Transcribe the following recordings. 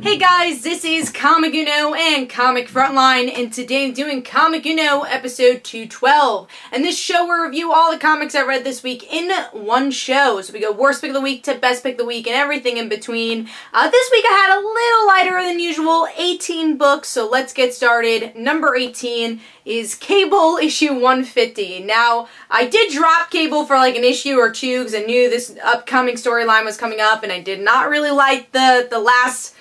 Hey guys, this is Comic Uno and Comic Frontline, and today I'm doing Comic Uno episode 212. And this show will review all the comics I read this week in one show. So we go worst pick of the week to best pick of the week and everything in between. This week I had a little lighter than usual, 18 books, so let's get started. Number 18 is Cable issue 150. Now, I did drop Cable for like an issue or two because I knew this upcoming storyline was coming up, and I did not really like the last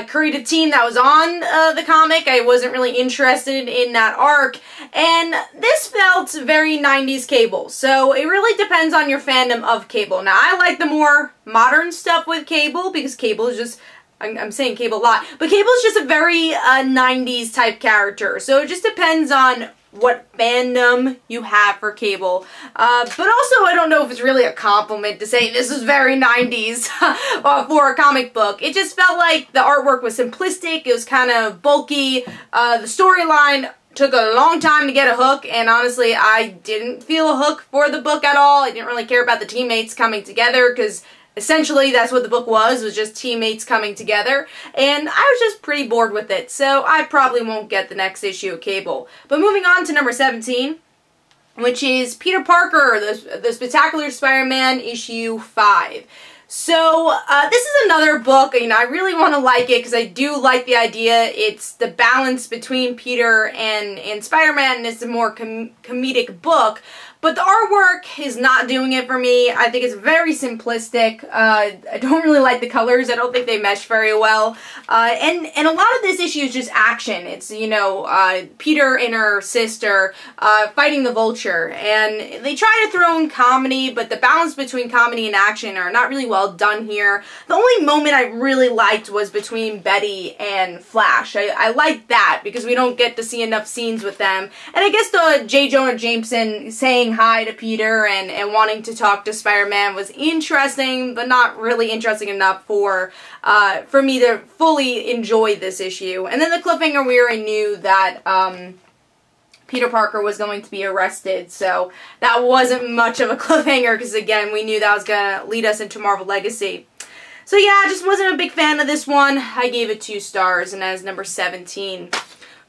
creative team that was on the comic. I wasn't really interested in that arc, and this felt very 90s Cable, so it really depends on your fandom of Cable. Now, I like the more modern stuff with Cable, because Cable is just, I'm saying Cable a lot, but Cable is just a very 90s type character, so it just depends on what fandom you have for Cable. But also, I don't know if it's really a compliment to say this is very 90s for a comic book. It just felt like the artwork was simplistic, it was kind of bulky, the storyline took a long time to get a hook, and honestly, I didn't feel a hook for the book at all. I didn't really care about the teammates coming together, because essentially, that's what the book was just teammates coming together, and I was just pretty bored with it, so I probably won't get the next issue of Cable. But moving on to number 17, which is Peter Parker, the Spectacular Spider-Man issue 5. So, this is another book, I really want to like it because I do like the idea. It's the balance between Peter and Spider-Man, and it's a more comedic book. But the artwork is not doing it for me. I think it's very simplistic. I don't really like the colors. I don't think they mesh very well. And a lot of this issue is just action. It's, Peter and her sister fighting the Vulture. And they try to throw in comedy, but the balance between comedy and action are not really well done here. The only moment I really liked was between Betty and Flash. I liked that because we don't get to see enough scenes with them. And I guess the J. Jonah Jameson saying hi to Peter and wanting to talk to Spider-Man was interesting, but not really interesting enough for me to fully enjoy this issue. And then the cliffhanger, we already knew that Peter Parker was going to be arrested, so that wasn't much of a cliffhanger because, again, we knew that was going to lead us into Marvel Legacy. So yeah, I just wasn't a big fan of this one. I gave it 2 stars, and that is number 17.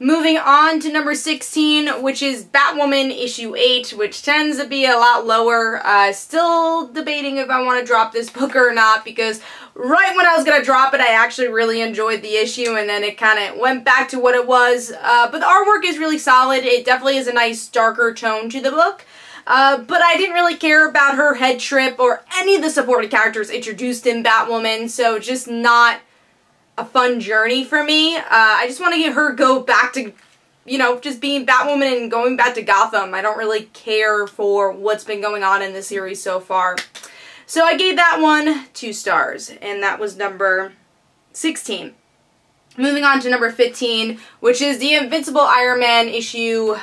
Moving on to number 16, which is Batwoman issue 8, which tends to be a lot lower. Still debating if I want to drop this book or not, because right when I was going to drop it, I actually really enjoyed the issue, and then it kind of went back to what it was. But the artwork is really solid. It definitely is a nice, darker tone to the book. But I didn't really care about her head trip or any of the supporting characters introduced in Batwoman, so just not a fun journey for me. I just want to get her go back to, just being Batwoman and going back to Gotham. I don't really care for what's been going on in the series so far. So I gave that one 2 stars, and that was number 16. Moving on to number 15, which is the Invincible Iron Man issue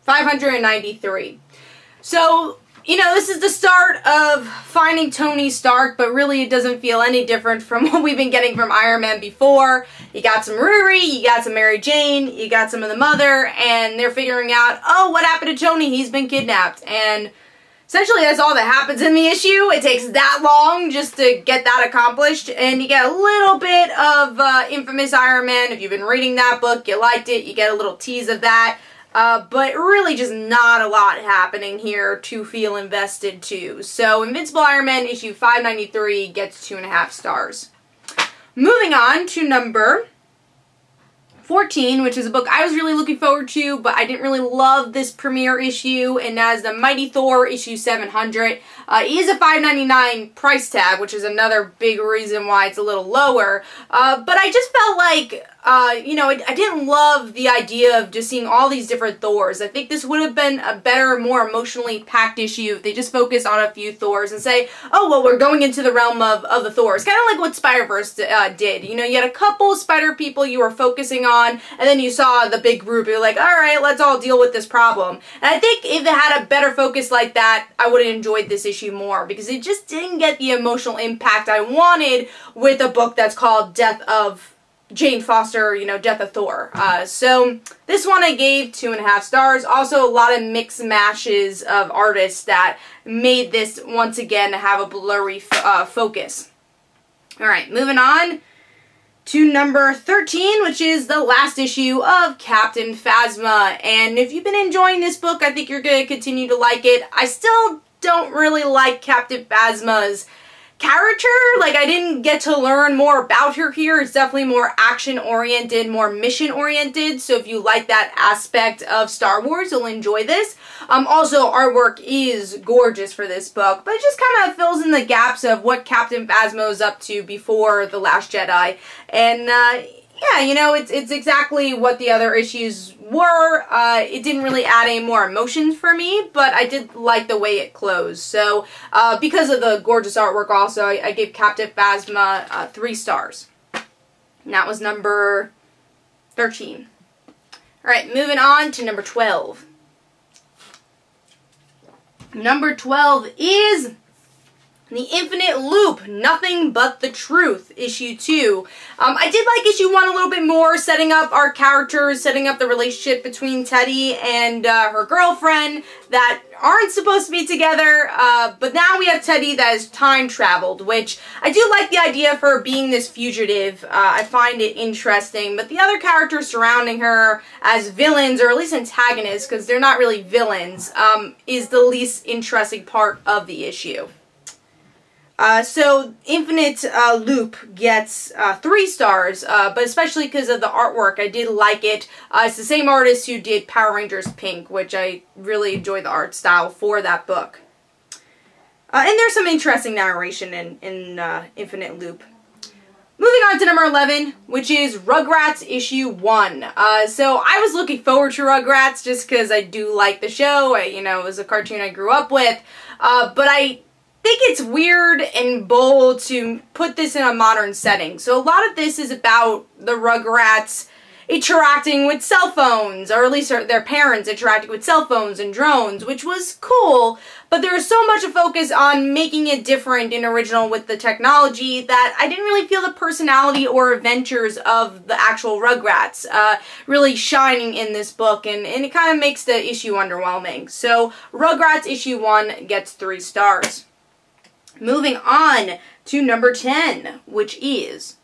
593. So, this is the start of finding Tony Stark, but really it doesn't feel any different from what we've been getting from Iron Man before. You got some Riri, you got some Mary Jane, you got some of the Mother, and they're figuring out, oh, what happened to Tony? He's been kidnapped. And essentially that's all that happens in the issue. It takes that long just to get that accomplished, and you get a little bit of Infamous Iron Man. If you've been reading that book, you liked it, you get a little tease of that. But really just not a lot happening here to feel invested to. So Invincible Iron Man issue 593 gets 2.5 stars. Moving on to number 14, which is a book I was really looking forward to, but I didn't really love this premiere issue, and that is the Mighty Thor issue 700. It is a $5.99 price tag, which is another big reason why it's a little lower. But I just felt like, I didn't love the idea of just seeing all these different Thors. I think this would have been a better, more emotionally packed issue if they just focused on a few Thors and say, oh, well, we're going into the realm of the Thors. Kind of like what Spider-Verse did. You had a couple Spider people you were focusing on, and then you saw the big group. You're like, all right, let's all deal with this problem. And I think if it had a better focus like that, I would have enjoyed this issue more, because it just didn't get the emotional impact I wanted with a book that's called Death of Jane Foster, Death of Thor. So this one I gave 2.5 stars. Also a lot of mixed matches of artists that made this once again have a blurry focus. Alright, moving on to number 13, which is the last issue of Captain Phasma. And if you've been enjoying this book, I think you're going to continue to like it. I still don't really like Captain Phasma's character. Like, I didn't get to learn more about her here. It's definitely more action-oriented, more mission-oriented. So if you like that aspect of Star Wars, you'll enjoy this. Also, artwork is gorgeous for this book, but it just kind of fills in the gaps of what Captain Phasma was up to before The Last Jedi. And, yeah, you know, it's exactly what the other issues were. It didn't really add any more emotions for me, but I did like the way it closed. So, because of the gorgeous artwork also, I gave Captain Phasma 3 stars. And that was number 13. Alright, moving on to number 12. Number 12 is The Infinite Loop, Nothing But the Truth, issue 2. I did like issue 1 a little bit more, setting up our characters, setting up the relationship between Teddy and her girlfriend that aren't supposed to be together, but now we have Teddy that has time traveled, which I do like the idea of her being this fugitive. I find it interesting, but the other characters surrounding her as villains, or at least antagonists, because they're not really villains, is the least interesting part of the issue. So Infinite Loop gets 3 stars, but especially because of the artwork, I did like it. It's the same artist who did Power Rangers Pink, which I really enjoy the art style for that book. And there's some interesting narration in Infinite Loop. Moving on to number 11, which is Rugrats issue 1. So I was looking forward to Rugrats just because I do like the show. You know, it was a cartoon I grew up with, but I think it's weird and bold to put this in a modern setting. So a lot of this is about the Rugrats interacting with cell phones, or at least their parents interacting with cell phones and drones, which was cool, but there was so much a focus on making it different and original with the technology that I didn't really feel the personality or adventures of the actual Rugrats really shining in this book, and it kind of makes the issue underwhelming. So Rugrats issue 1 gets 3 stars. Moving on to number 10, which is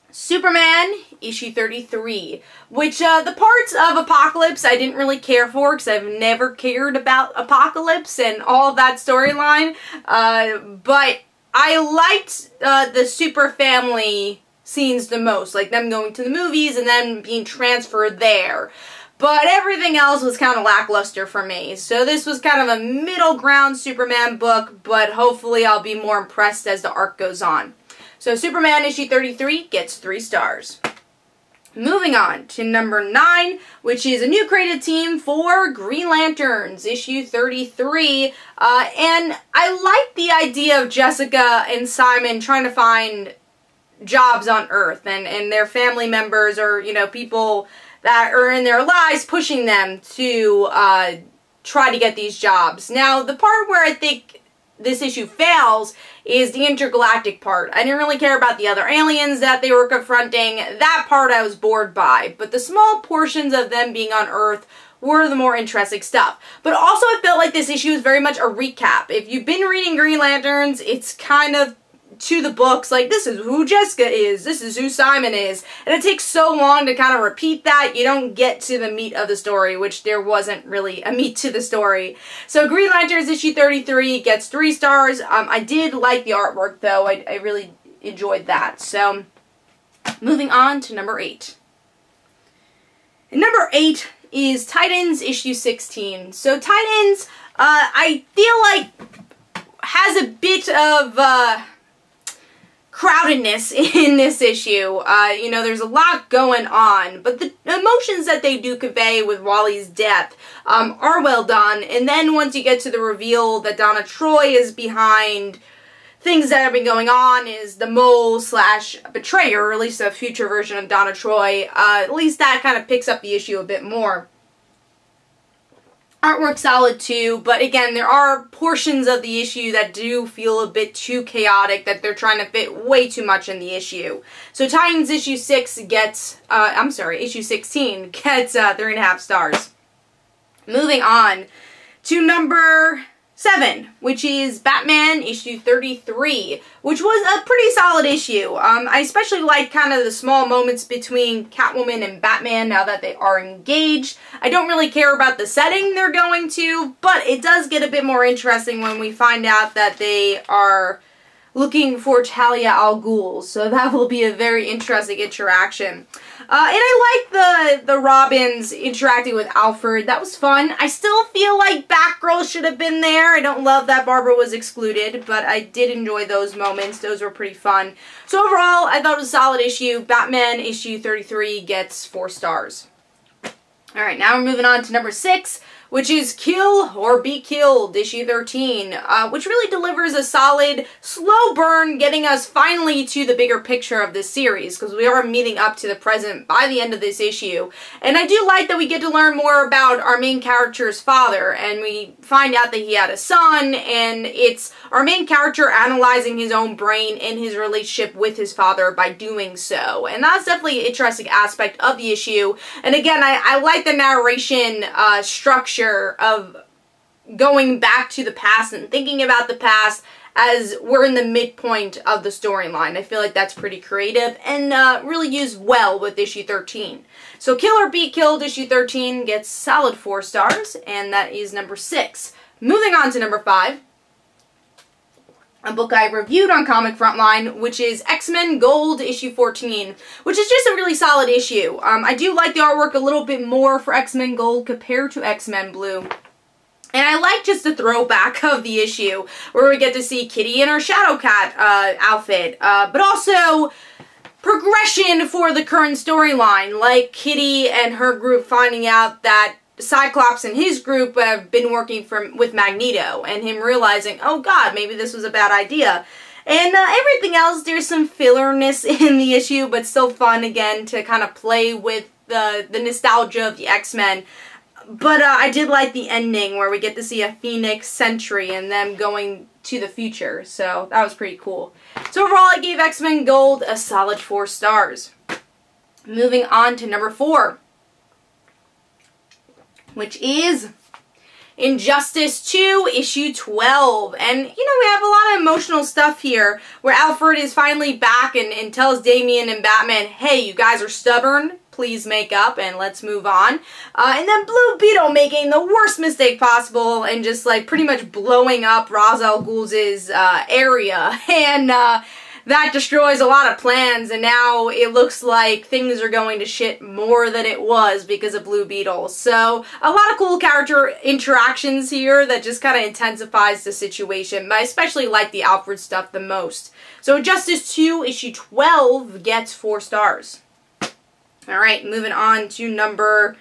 Superman, issue 33, which the parts of Apocalypse I didn't really care for because I've never cared about Apocalypse and all of that storyline, but I liked the super family scenes the most, like them going to the movies and then being transferred there. But everything else was kind of lackluster for me. So this was kind of a middle ground Superman book, but hopefully I'll be more impressed as the arc goes on. So Superman issue 33 gets 3 stars. Moving on to number 9, which is a new created team for Green Lanterns, issue 33. And I like the idea of Jessica and Simon trying to find jobs on Earth and their family members, or, you know, people that are in their lives pushing them to try to get these jobs. Now, the part where I think this issue fails is the intergalactic part. I didn't really care about the other aliens that they were confronting. That part I was bored by. But the small portions of them being on Earth were the more interesting stuff. But also I felt like this issue is very much a recap. If you've been reading Green Lanterns, it's kind of to the books, like, this is who Jessica is, this is who Simon is, and it takes so long to kind of repeat that, you don't get to the meat of the story, which there wasn't really a meat to the story. So Green Lanterns issue 33 gets 3 stars. I did like the artwork, though. I really enjoyed that. So, moving on to number 8. And number 8 is Titans issue 16. So Titans, I feel like, has a bit of crowdedness in this issue. You know, there's a lot going on, but the emotions that they do convey with Wally's death are well done. And then once you get to the reveal that Donna Troy is behind things that have been going on, is the mole slash betrayer, or at least a future version of Donna Troy, at least that kind of picks up the issue a bit more. Artwork solid too, but again, there are portions of the issue that do feel a bit too chaotic, that they're trying to fit way too much in the issue. So Titans issue 6 gets, issue 16 gets 3.5 stars. Moving on to number 7, which is Batman issue 33, which was a pretty solid issue. I especially like kind of the small moments between Catwoman and Batman now that they are engaged. I don't really care about the setting they're going to, but it does get a bit more interesting when we find out that they are looking for Talia al Ghul, so that will be a very interesting interaction. And I like the Robins interacting with Alfred. That was fun. I still feel like Batgirl should have been there. I don't love that Barbara was excluded, but I did enjoy those moments. Those were pretty fun. So overall, I thought it was a solid issue. Batman issue 33 gets 4 stars. Alright, now we're moving on to number 6, which is Kill or Be Killed, issue 13, which really delivers a solid, slow burn, getting us finally to the bigger picture of this series, because we are meeting up to the present by the end of this issue. And I do like that we get to learn more about our main character's father, and we find out that he had a son, and it's our main character analyzing his own brain and his relationship with his father by doing so. And that's definitely an interesting aspect of the issue. And again, I like the narration structure of going back to the past and thinking about the past as we're in the midpoint of the storyline. I feel like that's pretty creative and really used well with issue 13. So Kill or Be Killed issue 13 gets solid 4 stars, and that is number 6. Moving on to number 5. A book I reviewed on Comic Frontline, which is XMen Gold issue 14, which is just a really solid issue. I do like the artwork a little bit more for XMen Gold compared to XMen Blue. And I like just the throwback of the issue, where we get to see Kitty in her Shadowcat outfit, but also progression for the current storyline, like Kitty and her group finding out that Cyclops and his group have been working with Magneto, and him realizing, oh god, maybe this was a bad idea. And everything else, there's some fillerness in the issue, but still fun again to kind of play with the nostalgia of the X-Men. But I did like the ending where we get to see a Phoenix Sentry and them going to the future, so that was pretty cool. So overall, I gave X-Men Gold a solid 4 stars. Moving on to number 4. Which is Injustice 2, issue 12. And, you know, we have a lot of emotional stuff here where Alfred is finally back and tells Damian and Batman, hey, you guys are stubborn, please make up and let's move on. And then Blue Beetle making the worst mistake possible and just, like, pretty much blowing up Ra's al Ghul's area. And, that destroys a lot of plans, and now it looks like things are going to shit more than it was because of Blue Beetle. So, a lot of cool character interactions here that just kind of intensifies the situation, but I especially like the Alfred stuff the most. So, Injustice 2, issue 12 gets 4 stars. Alright, moving on to number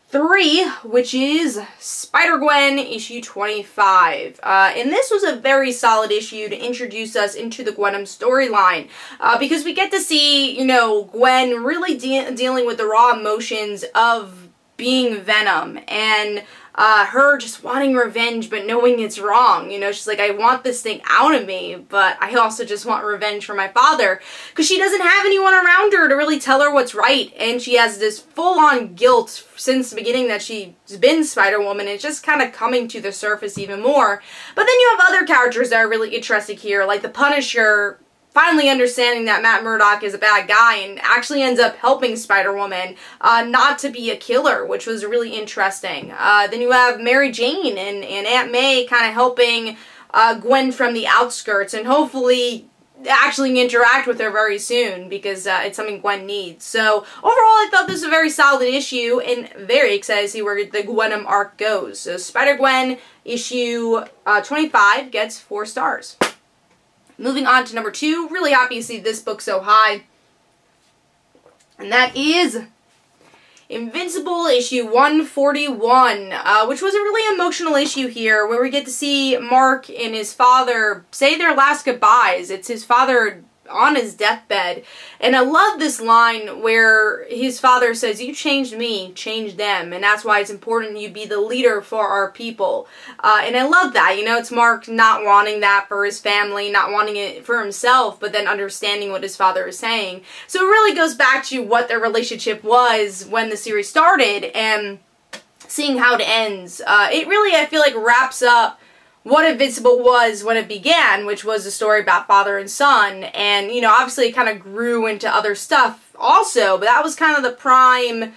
3, which is Spider-Gwen issue 25. And this was a very solid issue to introduce us into the Gwenom storyline. Because we get to see, you know, Gwen really dealing with the raw emotions of being Venom. And her just wanting revenge but knowing it's wrong. You know, she's like, I want this thing out of me, but I also just want revenge for my father. Because she doesn't have anyone around her to really tell her what's right. And she has this full-on guilt since the beginning that she's been Spider-Woman. It's just kind of coming to the surface even more. But then you have other characters that are really interesting here, like the Punisher finally understanding that Matt Murdock is a bad guy and actually ends up helping Spider-Woman not to be a killer, which was really interesting. Then you have Mary Jane and Aunt May kind of helping Gwen from the outskirts and hopefully actually interact with her very soon because it's something Gwen needs. So overall, I thought this was a very solid issue and very excited to see where the Gwenom arc goes. So Spider-Gwen issue 25 gets 4 stars. Moving on to number 2, really happy to see this book so high. And that is Invincible issue 141, which was a really emotional issue here where we get to see Mark and his father say their last goodbyes. It's his father on his deathbed. And I love this line where his father says, you changed me, change them. And that's why it's important you be the leader for our people. And I love that. You know, it's Mark not wanting that for his family, not wanting it for himself, but then understanding what his father is saying. So it really goes back to what their relationship was when the series started and seeing how it ends. It really, I feel like, wraps up what Invincible was when it began, which was a story about father and son, and, you know, obviously it kind of grew into other stuff also, but that was kind of the prime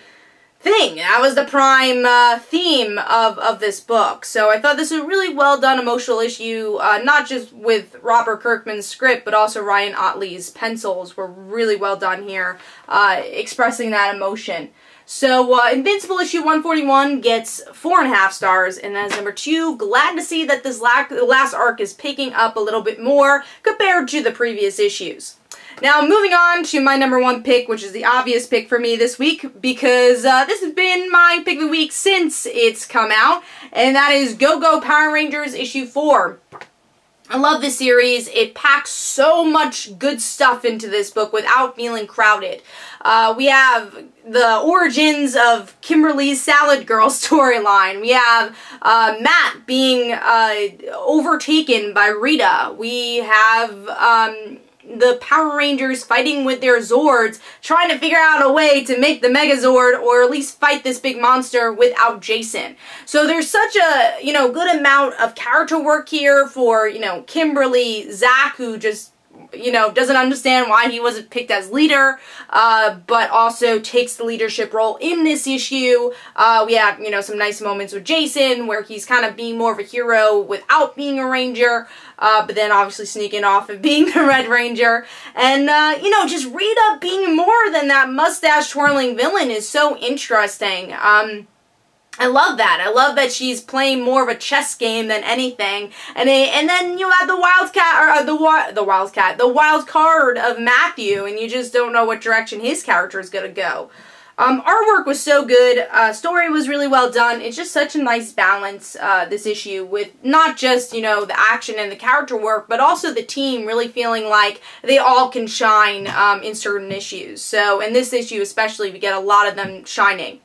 thing. That was the prime theme of this book. So I thought this was a really well done emotional issue, not just with Robert Kirkman's script, but also Ryan Ottley's pencils were really well done here, expressing that emotion. So, Invincible issue 141 gets 4.5 stars, and as number 2, glad to see that this last arc is picking up a little bit more compared to the previous issues. Now, moving on to my number 1 pick, which is the obvious pick for me this week, because this has been my pick of the week since it's come out, and that is Go-Go Power Rangers issue 4. I love this series. It packs so much good stuff into this book without feeling crowded. We have the origins of Kimberly's Salad Girl storyline. We have Matt being overtaken by Rita. We have the Power Rangers fighting with their Zords, trying to figure out a way to make the Megazord, or at least fight this big monster without Jason. So there's such a, you know, good amount of character work here for, you know, Kimberly, Zach, who just, you know, doesn't understand why he wasn't picked as leader, but also takes the leadership role in this issue. We have, you know, some nice moments with Jason, where he's kind of being more of a hero without being a ranger, but then obviously sneaking off and being the Red Ranger. And, you know, just Rita being more than that mustache-twirling villain is so interesting. I love that. I love that she's playing more of a chess game than anything. And then you have the the wild card of Matthew, and you just don't know what direction his character is gonna go. Artwork was so good. Story was really well done. It's just such a nice balance, this issue, with not just, you know, the action and the character work, but also the team really feeling like they all can shine in certain issues. So in this issue especially, we get a lot of them shining.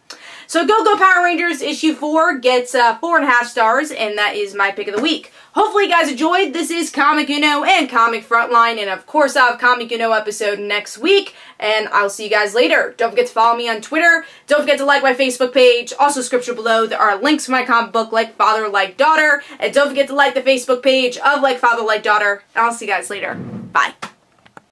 So Go-Go Power Rangers issue 4 gets 4.5 stars, and that is my pick of the week. Hopefully you guys enjoyed. This is Comic Uno and Comic Frontline, and of course I'll have Comic Uno episode next week, and I'll see you guys later. Don't forget to follow me on Twitter. Don't forget to like my Facebook page. Also, description below, there are links for my comic book, Like Father, Like Daughter, and don't forget to like the Facebook page of Like Father, Like Daughter, and I'll see you guys later. Bye.